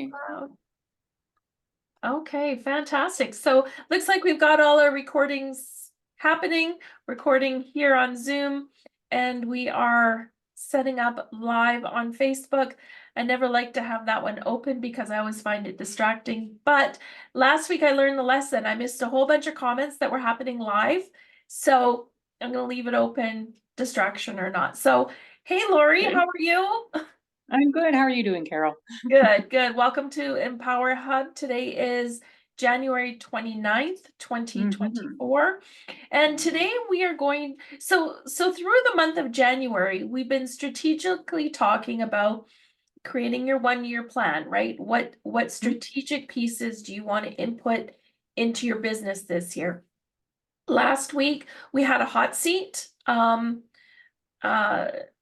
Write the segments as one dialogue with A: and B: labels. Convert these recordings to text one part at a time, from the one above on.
A: Okay.
B: Okay, fantastic. So looks like we've got all our recordings happening, recording here on Zoom, and we are setting up live on Facebook. I never like to have that one open because I always find it distracting. But last week I learned the lesson. I missed a whole bunch of comments that were happening live. So I'm going to leave it open, distraction or not. So, hey, Lori,
A: Okay.
B: how are you?
A: I'm good. How are you doing, Carol?
B: Good, good. Welcome to EmpowerHub. Today is January 29th, 2024. And today we are going, so through the month of January, we've been strategically talking about creating your 1-year plan, right? What strategic pieces do you want to input into your business this year? Last week we had a hot seat.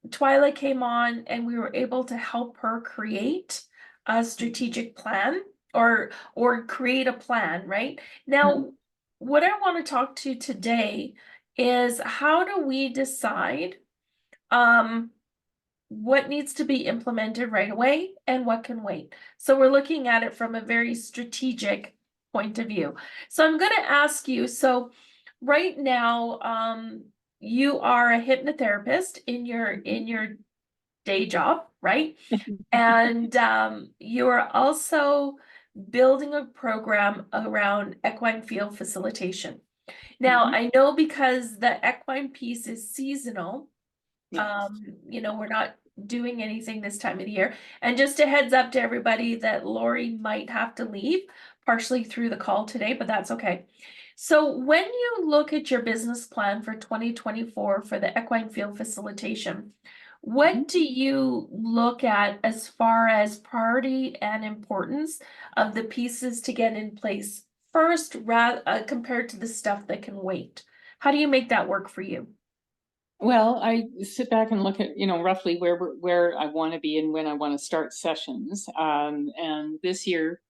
B: Twyla came on and we were able to help her create a strategic plan or create a plan, right? Now, what I want to talk to today is how do we decide what needs to be implemented right away and what can wait? So we're looking at it from a very strategic point of view. So I'm going to ask you, so right now, you are a hypnotherapist in your day job, right? And you are also building a program around equine field facilitation. Now, I know because the equine piece is seasonal, we're not doing anything this time of the year. And just a heads up to everybody that Lori might have to leave partially through the call today, but that's okay. So when you look at your business plan for 2024 for the equine field facilitation, what do you look at as far as priority and importance of the pieces to get in place first, compared to the stuff that can wait? How do you make that work for you?
A: Well, I sit back and look at, roughly where I want to be and when I want to start sessions. And this year,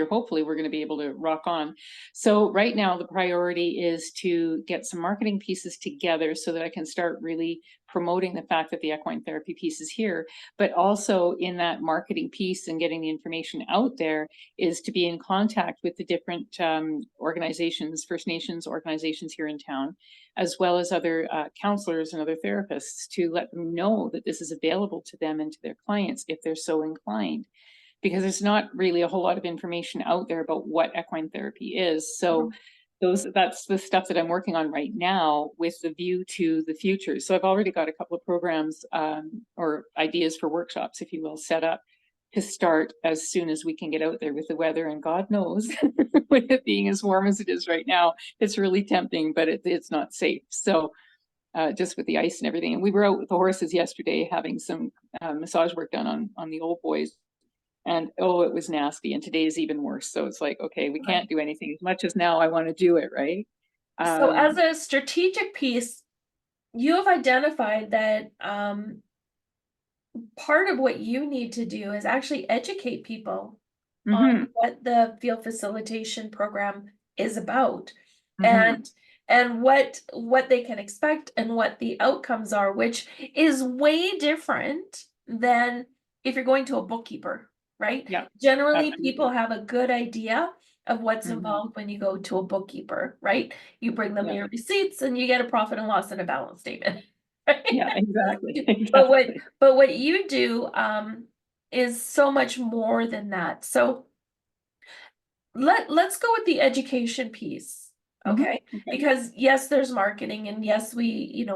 A: hopefully we're going to be able to rock on. So right now the priority is to get some marketing pieces together so that I can start really promoting the fact that the equine therapy piece is here, but also in that marketing piece and getting the information out there is to be in contact with the different organizations, First Nations organizations here in town, as well as other counselors and other therapists, to let them know that this is available to them and to their clients if they're so inclined, because there's not really a whole lot of information out there about what equine therapy is. So that's the stuff that I'm working on right now with the view to the future. So I've already got a couple of programs or ideas for workshops, if you will, set up to start as soon as we can get out there with the weather. And God knows, with it being as warm as it is right now, it's really tempting, but it's not safe. So just with the ice and everything. And we were out with the horses yesterday having some massage work done on the old boys. And it was nasty. And today is even worse. So it's like, okay, we can't do anything as much as now I want to do it, right?
B: So as a strategic piece, you have identified that part of what you need to do is actually educate people on what the field facilitation program is about and what they can expect and what the outcomes are, which is way different than if you're going to a bookkeeper, right?
A: Yeah,
B: Generally,
A: absolutely.
B: people have a good idea of what's involved when you go to a bookkeeper, right? You bring them your receipts and you get a profit and loss and a balance statement. Right?
A: Yeah, exactly.
B: But what you do is so much more than that. So let's go with the education piece. Okay. Because yes, there's marketing, and yes, we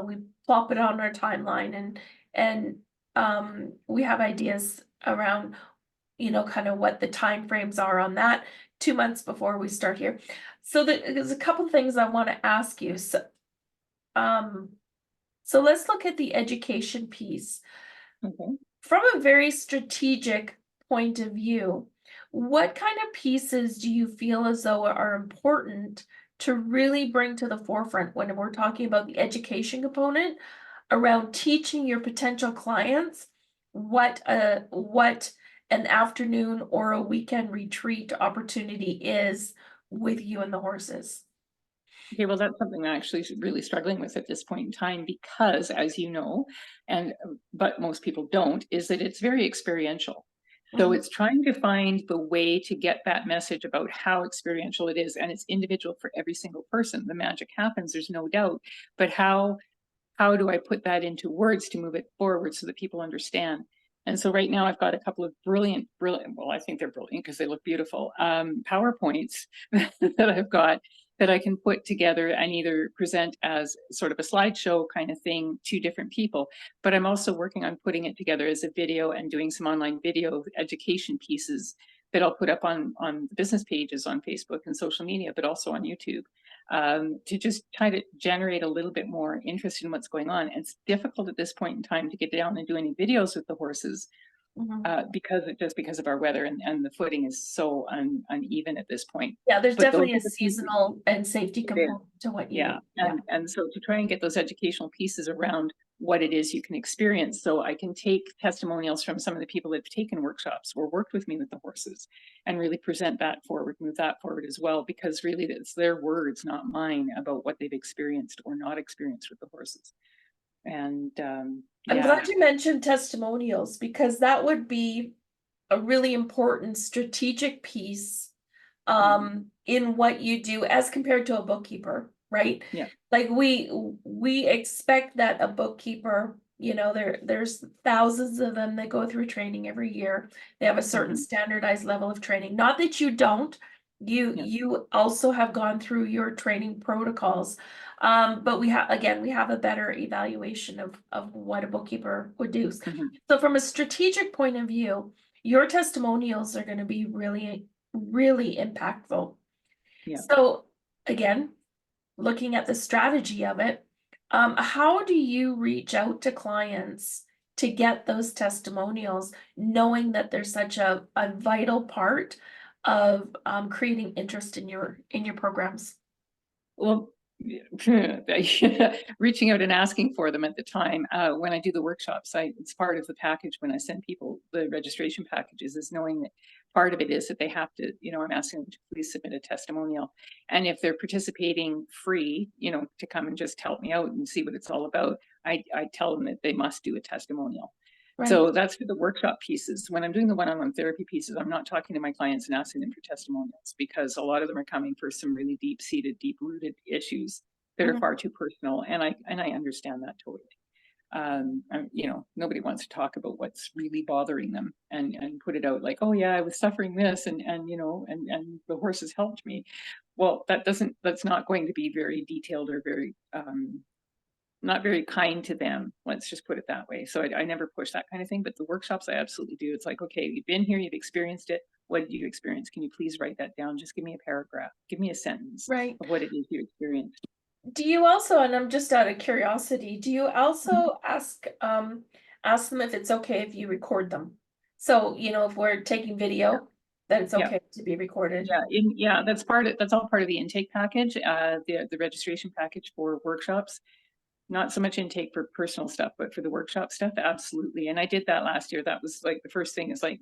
B: plop it on our timeline, and we have ideas around kind of what the time frames are on that 2 months before we start here. So there's a couple things I want to ask you. So let's look at the education piece. From a very strategic point of view, what kind of pieces do you feel as though are important to really bring to the forefront when we're talking about the education component around teaching your potential clients what an afternoon or a weekend retreat opportunity is with you and the horses?
A: Okay, well, that's something I'm actually really struggling with at this point in time, because, as you know, but most people don't, is that it's very experiential. So it's trying to find the way to get that message about how experiential it is, and it's individual for every single person. The magic happens, there's no doubt, but how do I put that into words to move it forward so that people understand? And so right now I've got a couple of brilliant, well, I think they're brilliant because they look beautiful, PowerPoints that I've got that I can put together and either present as sort of a slideshow kind of thing to different people. But I'm also working on putting it together as a video and doing some online video education pieces that I'll put up on business pages on Facebook and social media, but also on YouTube, to just try to generate a little bit more interest in what's going on. And it's difficult at this point in time to get down and do any videos with the horses, because of our weather, and the footing is so uneven at this point.
B: Yeah, there's
A: But those
B: definitely
A: are
B: a
A: the pieces.
B: seasonal and safety component to what you
A: Yeah,
B: do.
A: and so to try and get those educational pieces around what it is you can experience, so I can take testimonials from some of the people that have taken workshops or worked with me with the horses, and really present that forward, move that forward as well, because really it's their words, not mine, about what they've experienced or not experienced with the horses. And
B: I'm
A: yeah,
B: glad you mentioned testimonials because that would be a really important strategic piece in what you do as compared to a bookkeeper, right?
A: yeah,
B: Like we expect that a bookkeeper, you know, there's thousands of them that go through training every year. They have a certain standardized level of training. Not that you don't,
A: yeah,
B: you also have gone through your training protocols. But we have a better evaluation of what a bookkeeper would do. So from a strategic point of view, your testimonials are going to be really, really impactful.
A: yeah.
B: So again, looking at the strategy of it, how do you reach out to clients to get those testimonials, knowing that they're such a vital part of creating interest in your programs?
A: Well, reaching out and asking for them at the time, when I do the workshops, it's part of the package when I send people the registration packages, is knowing that part of it is that they have to, I'm asking them to please submit a testimonial. And if they're participating free, to come and just help me out and see what it's all about, I tell them that they must do a testimonial.
B: Right.
A: So that's for the workshop pieces. When I'm doing the one-on-one therapy pieces, I'm not talking to my clients and asking them for testimonials, because a lot of them are coming for some really deep-seated, deep-rooted issues that are far too personal, and I understand that totally. Nobody wants to talk about what's really bothering them and put it out like, oh yeah, I was suffering this, and the horses helped me. Well, that's not going to be very detailed or very not very kind to them. Let's just put it that way. So I never push that kind of thing, but the workshops I absolutely do. It's like, okay, you've been here, you've experienced it. What did you experience? Can you please write that down? Just give me a paragraph, give me a sentence
B: Right.
A: of what it is you experienced.
B: Do you also, and I'm just out of curiosity, do you also ask them if it's okay if you record them? So, if we're taking video, that it's okay to be recorded.
A: Yeah, that's all part of the intake package, the registration package for workshops. Not so much intake for personal stuff, but for the workshop stuff, absolutely. And I did that last year. That was like the first thing, is like,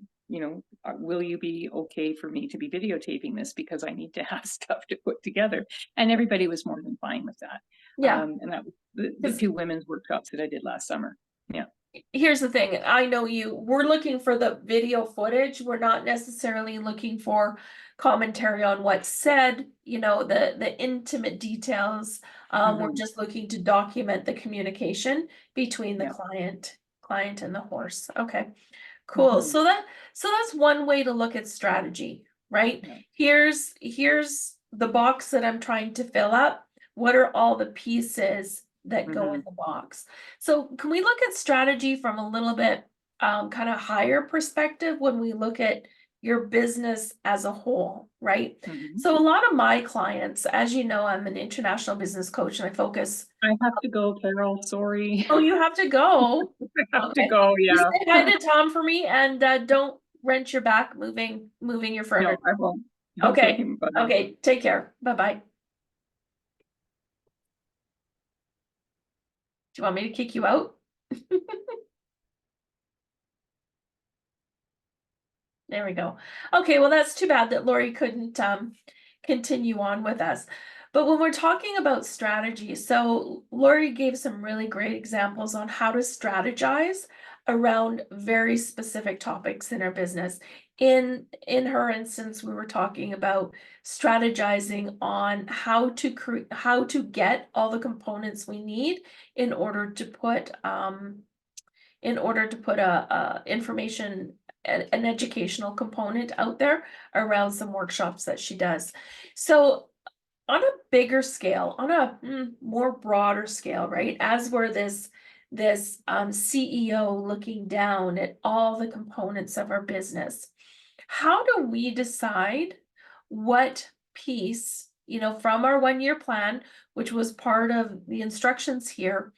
A: will you be okay for me to be videotaping this, because I need to have stuff to put together? And everybody was more than fine with that.
B: Yeah.
A: And that was the two women's workshops that I did last summer. Yeah.
B: Here's the thing. I know we're looking for the video footage. We're not necessarily looking for commentary on what's said, the intimate details. We're just looking to document the communication between the client and the horse. Okay, cool. So that's one way to look at strategy, right? Here's the box that I'm trying to fill up. What are all the pieces that go in the box? So can we look at strategy from a little bit kind of higher perspective when we look at your business as a whole, right? So a lot of my clients, as you know, I'm an international business coach and I focus.
A: I have to go, Carol, sorry.
B: Oh, you have to go.
A: I have to go, yeah.
B: Just say hi to Tom for me, and don't wrench your back moving your furniture.
A: No, I won't.
B: Okay.
A: Bye-bye.
B: Okay, take care. Bye-bye. Do you want me to kick you out? There we go. Okay, well, that's too bad that Lori couldn't continue on with us. But when we're talking about strategy, so Lori gave some really great examples on how to strategize around very specific topics in our business. In her instance, we were talking about strategizing on how to get all the components we need in order to put a information, an educational component out there around some workshops that she does. So on a bigger scale, on a more broader scale, right? As we're this CEO looking down at all the components of our business, how do we decide what piece, from our 1-year plan, which was part of the instructions here,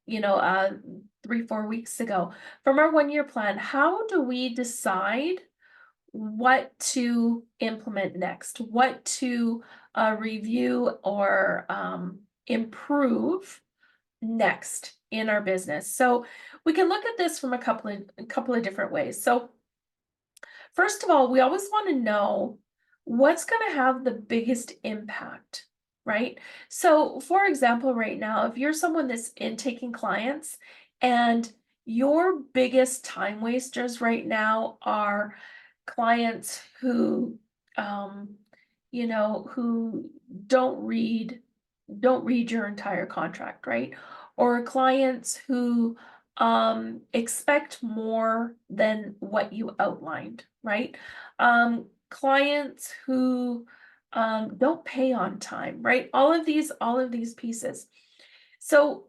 B: 3-4 weeks ago, from our 1-year plan, how do we decide what to implement next, what to review or improve next in our business? So we can look at this from a couple of different ways. So first of all, we always want to know what's going to have the biggest impact, right? So for example, right now, if you're someone that's taking clients and your biggest time wasters right now are clients who who don't read your entire contract, right? Or clients who expect more than what you outlined, right? Clients who don't pay on time, right? All of these pieces. So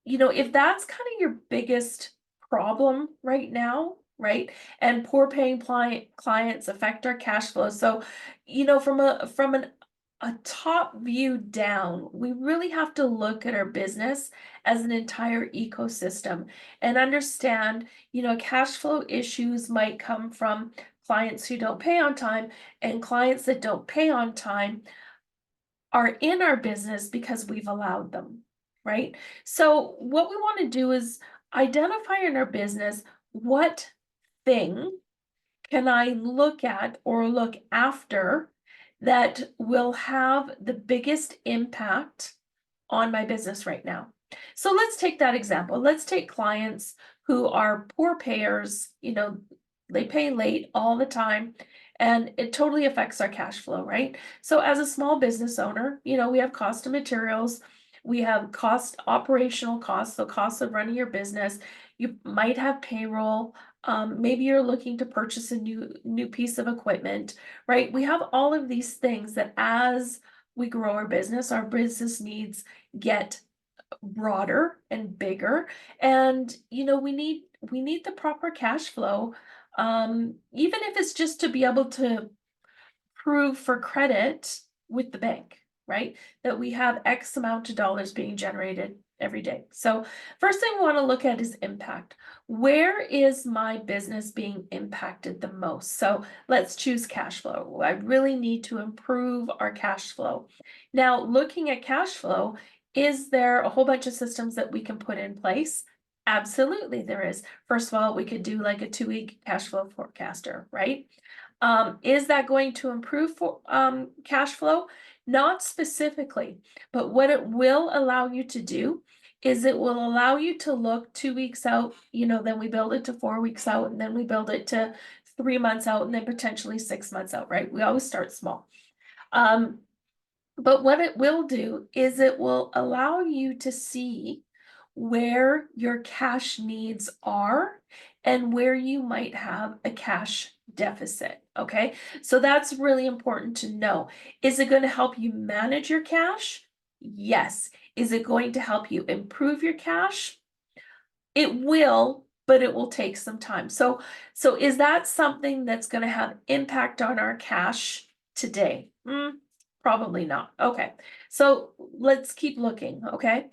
B: if that's kind of your biggest problem right now, right? And poor paying clients affect our cash flow. So, from a top view down, we really have to look at our business as an entire ecosystem and understand, cash flow issues might come from clients who don't pay on time, and clients that don't pay on time are in our business because we've allowed them, right? So what we want to do is identify in our business, what thing can I look at or look after that will have the biggest impact on my business right now? So let's take that example. Let's take clients who are poor payers, they pay late all the time, and it totally affects our cash flow, right? So as a small business owner, we have cost of materials, we have operational costs, so costs of running your business. You might have payroll. Maybe you're looking to purchase a new piece of equipment, right? We have all of these things that as we grow our business needs get broader and bigger, and we need the proper cash flow, even if it's just to be able to prove for credit with the bank, right? That we have X amount of dollars being generated every day. So first thing we want to look at is impact. Where is my business being impacted the most? So let's choose cash flow. I really need to improve our cash flow. Now, looking at cash flow, is there a whole bunch of systems that we can put in place? Absolutely, there is. First of all, we could do like a 2-week cash flow forecaster, right? Is that going to improve cash flow? Not specifically, but what it will allow you to do is it will allow you to look 2 weeks out, then we build it to 4 weeks out, and then we build it to 3 months out, and then potentially 6 months out, right? We always start small. But what it will do is it will allow you to see where your cash needs are and where you might have a cash deficit, okay? So that's really important to know. Is it going to help you manage your cash? Yes. Is it going to help you improve your cash? It will, but it will take some time. So is that something that's going to have impact on our cash today? Probably not. Okay. So let's keep looking, okay?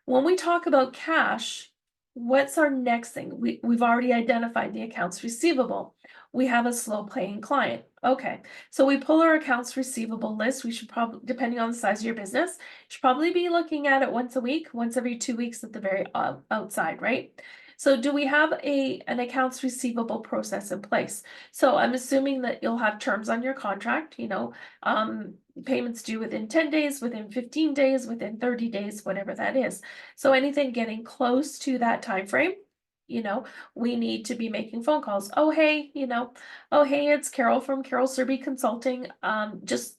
B: When we talk about cash, what's our next thing? We've already identified the accounts receivable. We have a slow paying client. Okay, so we pull our accounts receivable list. We should probably, depending on the size of your business, should probably be looking at it once a week, once every 2 weeks at the very outside, right? So do we have an accounts receivable process in place? So I'm assuming that you'll have terms on your contract, payments due within 10 days, within 15 days, within 30 days, whatever that is. So anything getting close to that time frame, we need to be making phone calls. Oh, hey, oh, hey, it's Carol from Carol Surbey Consulting. Just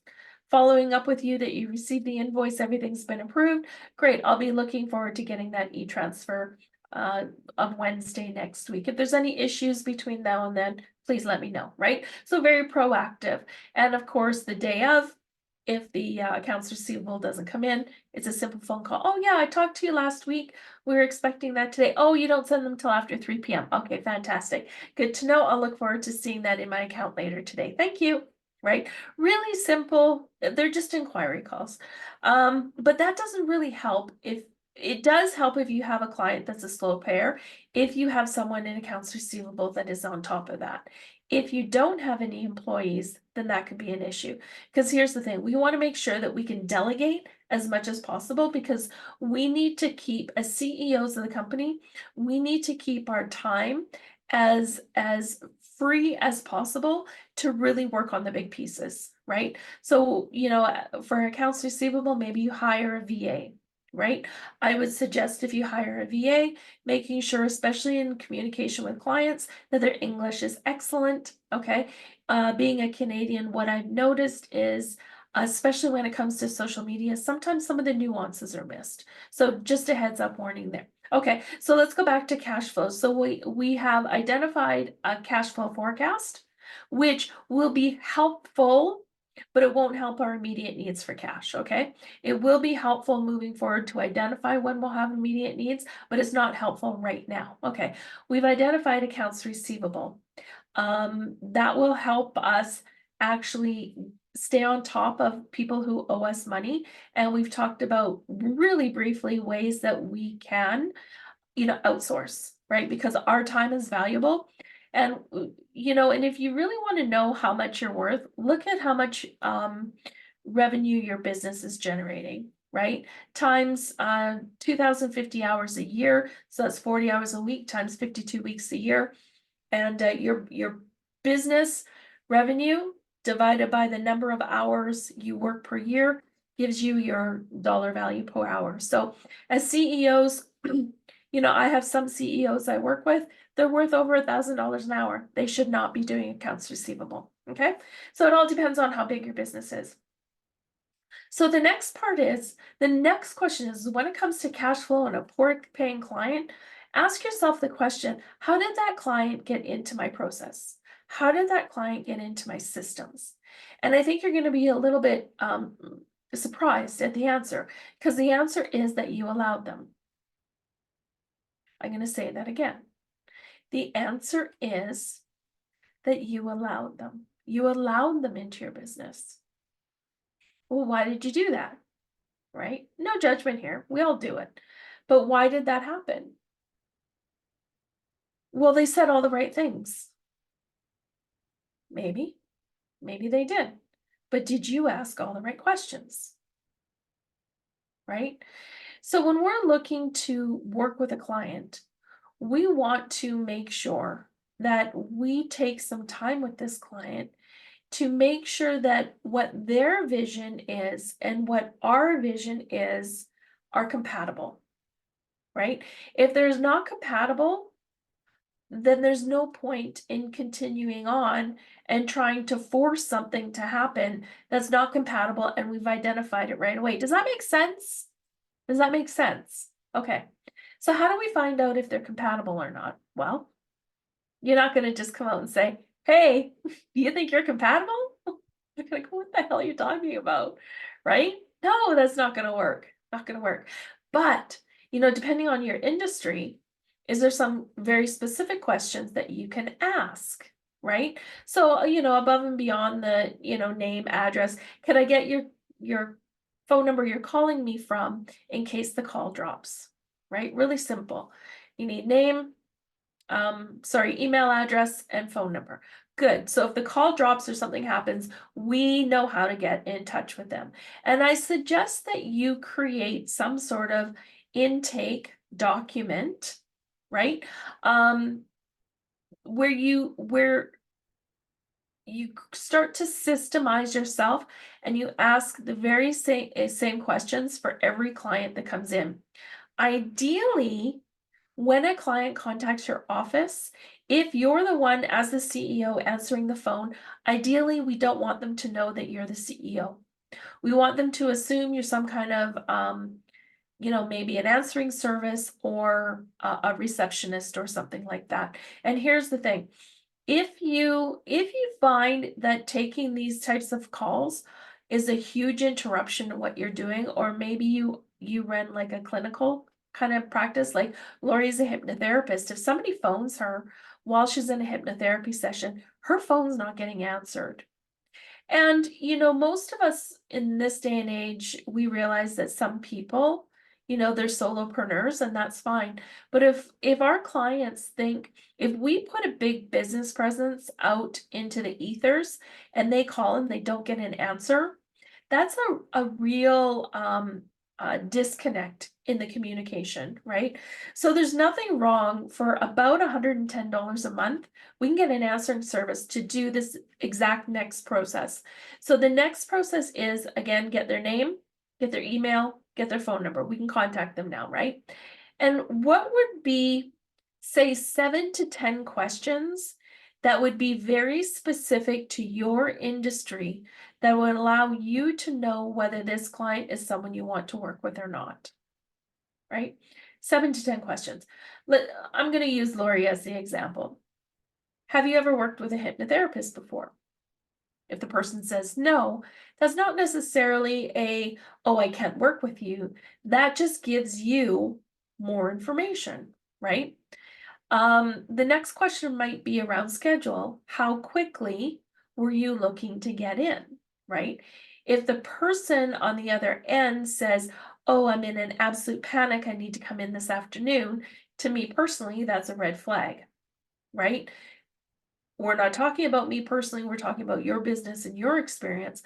B: following up with you that you received the invoice, everything's been approved. Great, I'll be looking forward to getting that e-transfer on Wednesday next week. If there's any issues between now and then, please let me know, right? So very proactive. And of course, the day of, if the accounts receivable doesn't come in, it's a simple phone call. Oh yeah, I talked to you last week. We were expecting that today. Oh, you don't send them till after 3 p.m. Okay, fantastic. Good to know. I'll look forward to seeing that in my account later today. Thank you. Right? Really simple. They're just inquiry calls. But that doesn't really help if it does help if you have a client that's a slow payer, if you have someone in accounts receivable that is on top of that. If you don't have any employees, then that could be an issue. Because here's the thing, we want to make sure that we can delegate as much as possible, because we need to keep, as CEOs of the company, we need to keep our time as free as possible to really work on the big pieces, right? So, for accounts receivable, maybe you hire a VA, right? I would suggest if you hire a VA, making sure, especially in communication with clients, that their English is excellent, okay? Being a Canadian, what I've noticed is, especially when it comes to social media, sometimes some of the nuances are missed. So just a heads up warning there. Okay, so let's go back to cash flow. So we have identified a cash flow forecast, which will be helpful, but it won't help our immediate needs for cash, okay? It will be helpful moving forward to identify when we'll have immediate needs, but it's not helpful right now. Okay, we've identified accounts receivable. That will help us actually stay on top of people who owe us money. And we've talked about really briefly ways that we can, outsource, right? Because our time is valuable. And, and if you really want to know how much you're worth, look at how much revenue your business is generating, right? Times 2,050 hours a year. So that's 40 hours a week times 52 weeks a year. And your business revenue divided by the number of hours you work per year gives you your dollar value per hour. So as CEOs, I have some CEOs I work with, they're worth over $1,000 an hour. They should not be doing accounts receivable, okay? So it all depends on how big your business is. So the next question is, when it comes to cash flow and a poor paying client, ask yourself the question, how did that client get into my process? How did that client get into my systems? And I think you're going to be a little bit surprised at the answer, because the answer is that you allowed them. I'm going to say that again. The answer is that you allowed them. You allowed them into your business. Well, why did you do that? Right? No judgment here. We all do it. But why did that happen? Well, they said all the right things. Maybe they did. But did you ask all the right questions? Right? So when we're looking to work with a client, we want to make sure that we take some time with this client to make sure that what their vision is and what our vision is are compatible, right? If there's not compatible, then there's no point in continuing on and trying to force something to happen that's not compatible, and we've identified it right away. Does that make sense? Does that make sense? Okay. So how do we find out if they're compatible or not? Well, you're not going to just come out and say, hey, do you think you're compatible? They're going to go, what the hell are you talking about? Right? No, that's not going to work. Not going to work. But, depending on your industry, is there some very specific questions that you can ask? Right? So, above and beyond the, name, address, can I get your phone number you're calling me from in case the call drops? Right? Really simple. You need name, email address and phone number. Good. So if the call drops or something happens, we know how to get in touch with them. And I suggest that you create some sort of intake document, right? Where you start to systemize yourself and you ask the very same questions for every client that comes in. Ideally, when a client contacts your office, if you're the one as the CEO answering the phone, ideally we don't want them to know that you're the CEO. We want them to assume you're some kind of maybe an answering service or a receptionist or something like that. And here's the thing. If you find that taking these types of calls is a huge interruption to what you're doing, or maybe you run like a clinical kind of practice, like Lori's a hypnotherapist. If somebody phones her while she's in a hypnotherapy session, her phone's not getting answered. And, most of us in this day and age, we realize that some people, they're solopreneurs and that's fine. But if our clients think, if we put a big business presence out into the ethers and they call and they don't get an answer, that's a real disconnect in the communication, right? So there's nothing wrong for about $110 a month. We can get an answering service to do this exact next process. So the next process is, again, get their name, get their email, get their phone number. We can contact them now, right? And what would be, say, 7 to 10 questions that would be very specific to your industry that would allow you to know whether this client is someone you want to work with or not, right? 7 to 10 questions. I'm going to use Lori as the example. Have you ever worked with a hypnotherapist before? If the person says no, that's not necessarily oh, I can't work with you. That just gives you more information, right? The next question might be around schedule. How quickly were you looking to get in, right? If the person on the other end says, oh, I'm in an absolute panic, I need to come in this afternoon, to me personally, that's a red flag, right? We're not talking about me personally, we're talking about your business and your experience.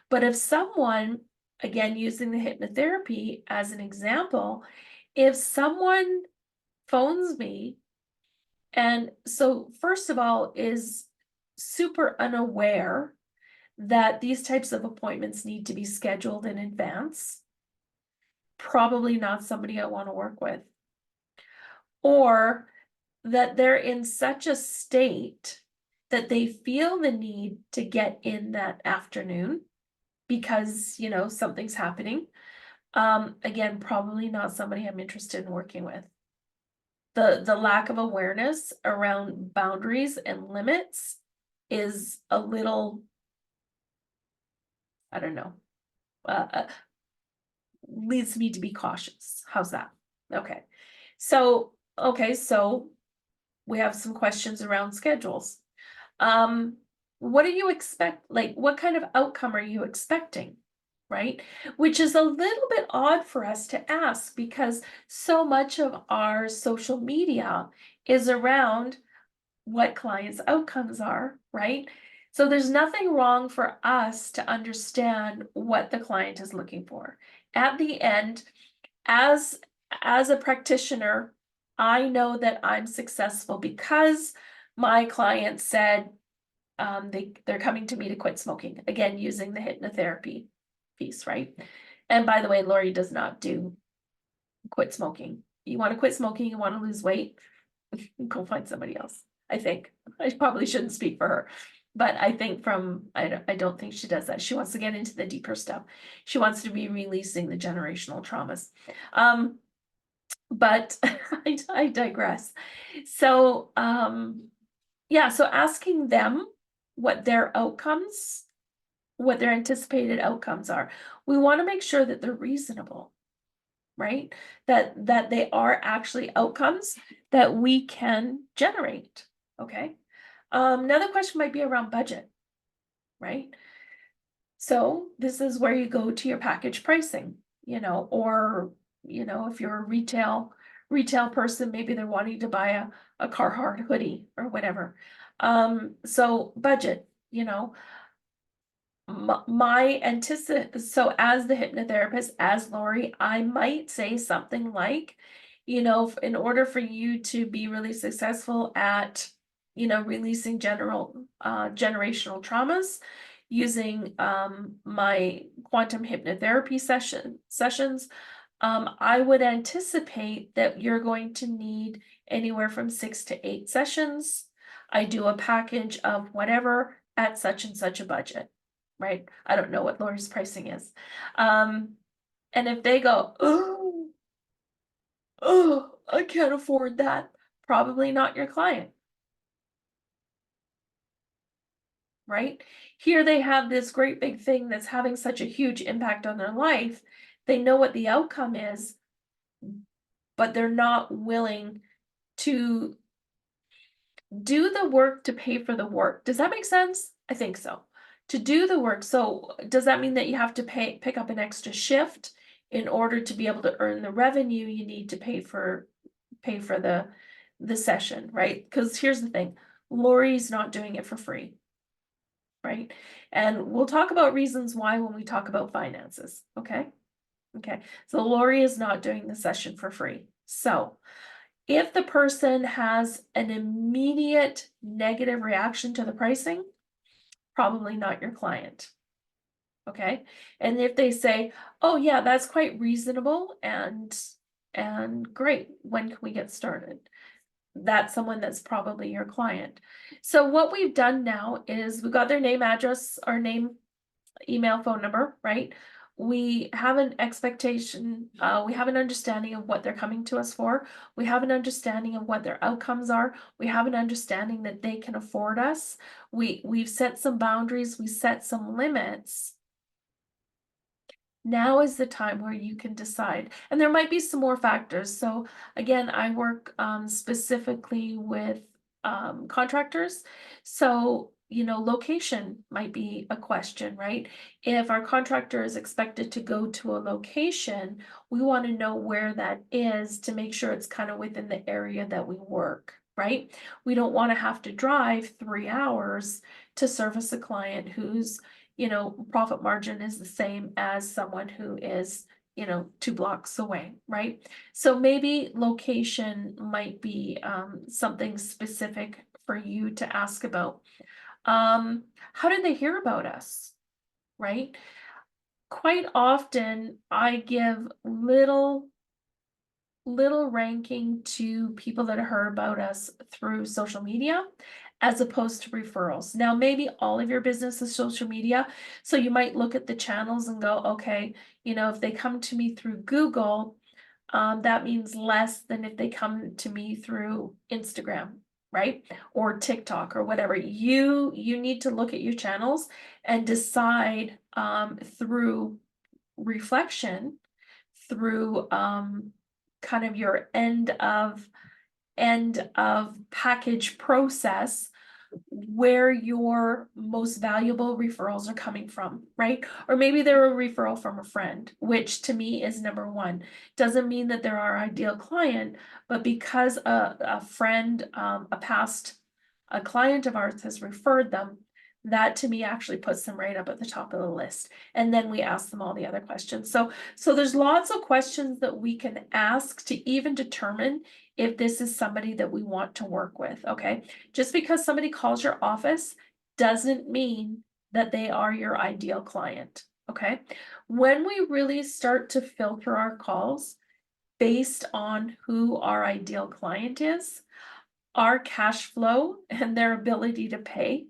B: But if someone, again, using the hypnotherapy as an example, if someone phones me, and so first of all is super unaware that these types of appointments need to be scheduled in advance, probably not somebody I want to work with. Or that they're in such a state that they feel the need to get in that afternoon because, something's happening. Again, probably not somebody I'm interested in working with. The lack of awareness around boundaries and limits is a little, I don't know, leads me to be cautious. How's that? Okay. So we have some questions around schedules. What do you expect? Like, what kind of outcome are you expecting? Right? Which is a little bit odd for us to ask because so much of our social media is around what clients' outcomes are, right? So there's nothing wrong for us to understand what the client is looking for. At the end, as a practitioner, I know that I'm successful because my client said they're coming to me to quit smoking, again, using the hypnotherapy piece, right? And by the way, Lori does not do quit smoking. You want to quit smoking, you want to lose weight, go find somebody else. I think I probably shouldn't speak for her, but I think I don't think she does that. She wants to get into the deeper stuff. She wants to be releasing the generational traumas. But I digress. So yeah, so asking them what their anticipated outcomes are. We want to make sure that they're reasonable, right? That they are actually outcomes that we can generate, okay? Another question might be around budget, right? So this is where you go to your package pricing, or, if you're a retail person, maybe they're wanting to buy a Carhartt hoodie or whatever. So budget, so as the hypnotherapist, as Lori, I might say something like, in order for you to be really successful at, releasing generational traumas using my quantum hypnotherapy sessions, I would anticipate that you're going to need anywhere from 6 to 8 sessions. I do a package of whatever at such and such a budget, right? I don't know what Lori's pricing is. And if they go, oh, I can't afford that, probably not your client. Right? Here they have this great big thing that's having such a huge impact on their life. They know what the outcome is, but they're not willing to do the work to pay for the work. Does that make sense? I think so. To do the work. So does that mean that you have to pick up an extra shift in order to be able to earn the revenue you need to pay for the session, right? Because here's the thing, Lori's not doing it for free. Right? And we'll talk about reasons why when we talk about finances. Okay. Okay. So Lori is not doing the session for free. So if the person has an immediate negative reaction to the pricing, probably not your client. Okay. And if they say, oh yeah, that's quite reasonable and great, when can we get started? That's someone that's probably your client. So what we've done now is we got their name, address, or name, email, phone number, right? We have an expectation, we have an understanding of what they're coming to us for. We have an understanding of what their outcomes are. We have an understanding that they can afford us. We've set some boundaries, we set some limits. Now is the time where you can decide. And there might be some more factors. So again, I work specifically with contractors. So, you know, location might be a question, right? If our contractor is expected to go to a location, we want to know where that is to make sure it's kind of within the area that we work, right? We don't want to have to drive 3 hours to service a client who's, you know, profit margin is the same as someone who is, you know, 2 blocks away, right? So maybe location might be something specific for you to ask about. How did they hear about us, right? Quite often I give little ranking to people that heard about us through social media as opposed to referrals. Now, maybe all of your business is social media, so you might look at the channels and go, okay, you know, if they come to me through Google, that means less than if they come to me through Instagram, right? Or TikTok or whatever. You need to look at your channels and decide through reflection, through kind of your end of package process, where your most valuable referrals are coming from, right? Or maybe they're a referral from a friend, which to me is number one. Doesn't mean that they're our ideal client, but because a friend, a client of ours has referred them, that to me actually puts them right up at the top of the list. And then we ask them all the other questions. So there's lots of questions that we can ask to even determine if this is somebody that we want to work with, okay? Just because somebody calls your office doesn't mean that they are your ideal client, okay? When we really start to filter our calls based on who our ideal client is, our cash flow and their ability to pay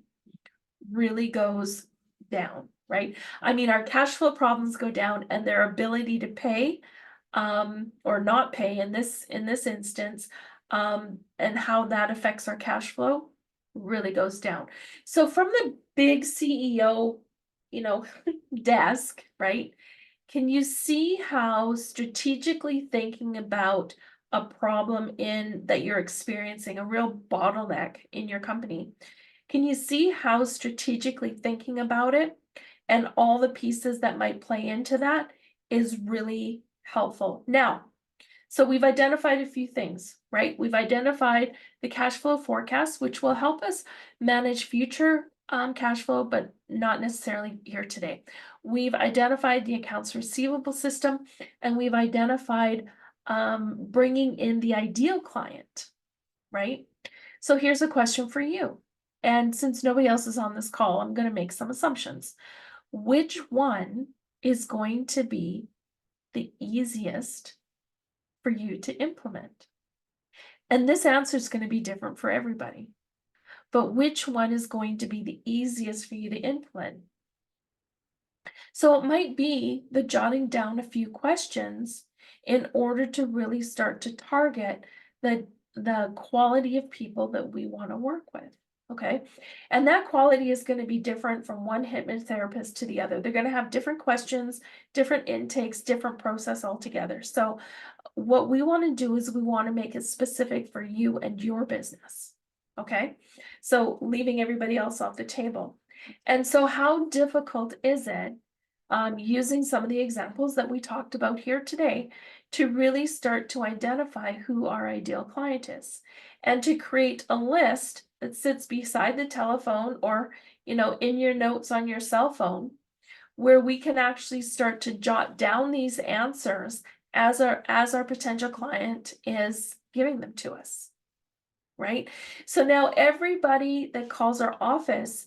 B: really goes down, right? I mean, our cash flow problems go down and their ability to pay or not pay in this instance, and how that affects our cash flow really goes down. So from the big CEO, you know, desk, right? Can you see how strategically thinking about a problem in that you're experiencing, a real bottleneck in your company? Can you see how strategically thinking about it and all the pieces that might play into that is really helpful? Now, so we've identified a few things, right? We've identified the cash flow forecast, which will help us manage future cash flow, but not necessarily here today. We've identified the accounts receivable system, and we've identified bringing in the ideal client, right? So here's a question for you. And since nobody else is on this call, I'm going to make some assumptions. Which one is going to be the easiest for you to implement? And this answer is going to be different for everybody. But which one is going to be the easiest for you to implement? So it might be the jotting down a few questions in order to really start to target the quality of people that we want to work with. Okay. And that quality is going to be different from one hypnotherapist to the other. They're going to have different questions, different intakes, different process altogether. So what we want to do is we want to make it specific for you and your business. Okay. So leaving everybody else off the table. And so how difficult is it, using some of the examples that we talked about here today, to really start to identify who our ideal client is and to create a list that sits beside the telephone or, in your notes on your cell phone, where we can actually start to jot down these answers as our potential client is giving them to us, right? So now everybody that calls our office,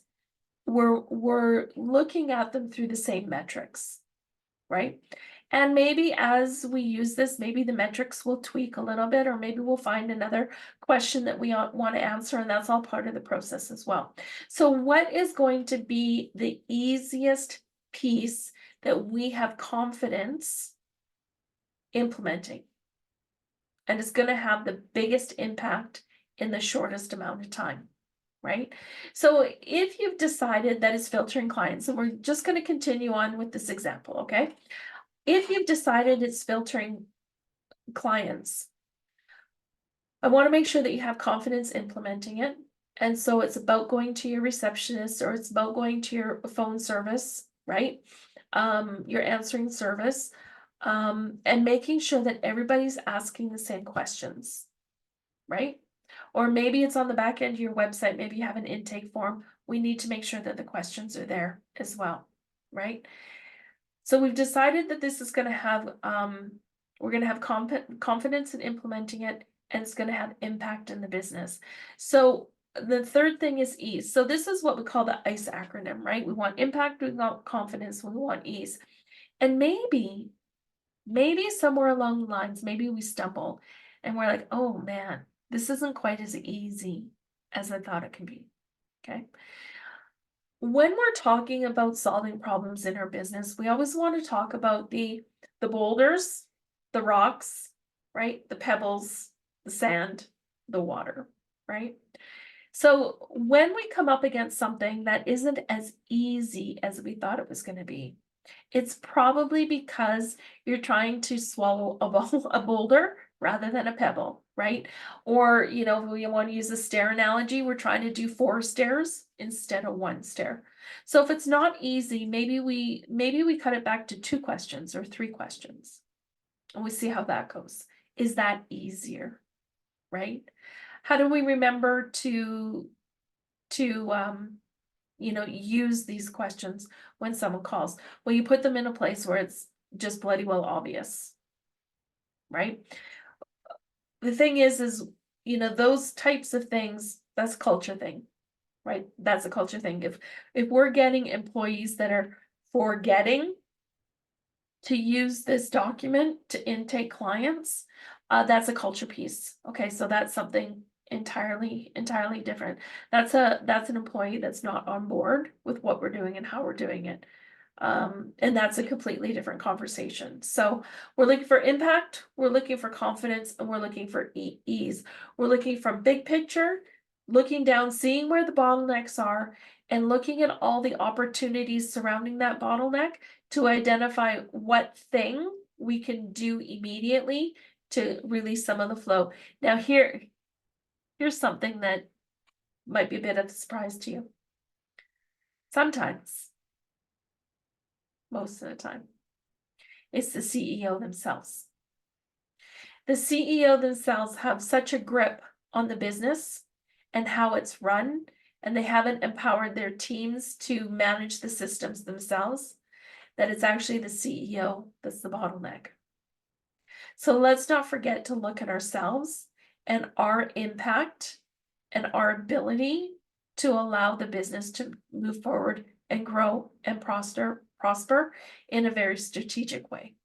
B: we're looking at them through the same metrics, right? And maybe as we use this, maybe the metrics will tweak a little bit, or maybe we'll find another question that we want to answer, and that's all part of the process as well. So what is going to be the easiest piece that we have confidence implementing? And it's going to have the biggest impact in the shortest amount of time, right? So if you've decided that it's filtering clients, and we're just going to continue on with this example, okay? If you've decided it's filtering clients, I want to make sure that you have confidence implementing it. And so it's about going to your receptionist, or it's about going to your phone service, right? Your answering service, and making sure that everybody's asking the same questions, right? Or maybe it's on the back end of your website. Maybe you have an intake form. We need to make sure that the questions are there as well, right? So we've decided that this is going to have, we're going to have confidence in implementing it, and it's going to have impact in the business. So the third thing is ease. So this is what we call the ICE acronym, right? We want impact, we want confidence, we want ease. And maybe somewhere along the lines, maybe we stumble and we're like, oh man, this isn't quite as easy as I thought it could be. Okay. When we're talking about solving problems in our business, we always want to talk about the boulders, the rocks, right? The pebbles, the sand, the water, right? So when we come up against something that isn't as easy as we thought it was going to be, it's probably because you're trying to swallow a boulder rather than a pebble, right? Or, if we want to use a stair analogy, we're trying to do 4 stairs instead of 1 stair. So if it's not easy, maybe we cut it back to 2 questions or 3 questions, and we see how that goes. Is that easier, right? How do we remember to use these questions when someone calls? Well, you put them in a place where it's just bloody well obvious, right? The thing is, those types of things, that's a culture thing, right? That's a culture thing. If we're getting employees that are forgetting to use this document to intake clients, that's a culture piece. Okay, so that's something entirely different. That's an employee that's not on board with what we're doing and how we're doing it. And that's a completely different conversation. So we're looking for impact, we're looking for confidence, and we're looking for ease. We're looking from big picture, looking down, seeing where the bottlenecks are, and looking at all the opportunities surrounding that bottleneck to identify what thing we can do immediately to release some of the flow. Now here's something that might be a bit of a surprise to you. Sometimes, most of the time, it's the CEO themselves. The CEO themselves have such a grip on the business and how it's run, and they haven't empowered their teams to manage the systems themselves, that it's actually the CEO that's the bottleneck. So let's not forget to look at ourselves and our impact and our ability to allow the business to move forward and grow and prosper in a very strategic way.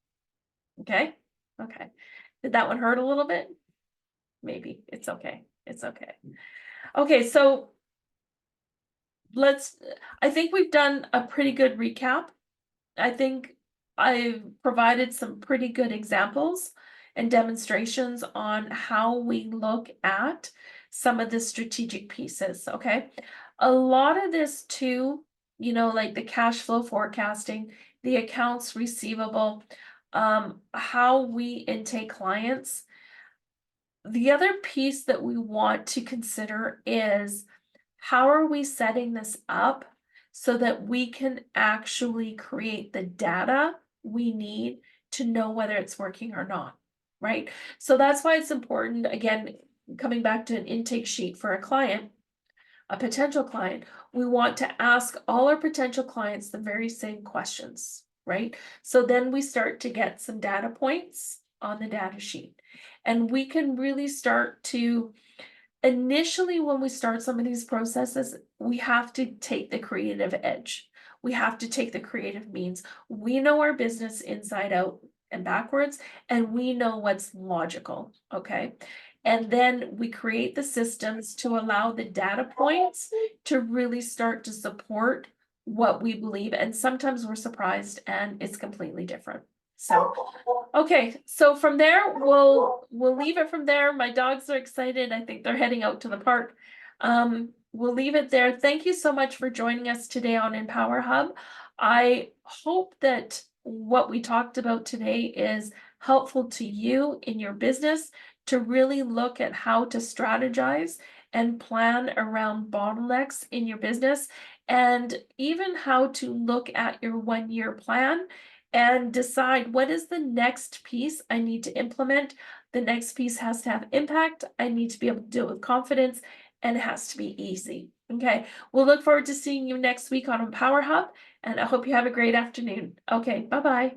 B: Okay, okay. Did that one hurt a little bit? Maybe, it's okay, it's okay. Okay, so I think we've done a pretty good recap. I think I've provided some pretty good examples and demonstrations on how we look at some of the strategic pieces, okay? A lot of this too, like the cash flow forecasting, the accounts receivable, how we intake clients. The other piece that we want to consider is how are we setting this up so that we can actually create the data we need to know whether it's working or not, right? So that's why it's important, again, coming back to an intake sheet for a client, a potential client, we want to ask all our potential clients the very same questions, right? So then we start to get some data points on the data sheet. And we can really start to, initially, when we start some of these processes, we have to take the creative edge. We have to take the creative means. We know our business inside out and backwards, and we know what's logical, okay? And then we create the systems to allow the data points to really start to support what we believe. And sometimes we're surprised and it's completely different. So, okay, so from there, we'll leave it from there. My dogs are excited. I think they're heading out to the park. We'll leave it there. Thank you so much for joining us today on EmpowerHub. I hope that what we talked about today is helpful to you in your business to really look at how to strategize and plan around bottlenecks in your business, and even how to look at your 1-year plan and decide what is the next piece I need to implement. The next piece has to have impact. I need to be able to do it with confidence, and it has to be easy. Okay, we'll look forward to seeing you next week on EmpowerHub, and I hope you have a great afternoon. Okay, bye-bye.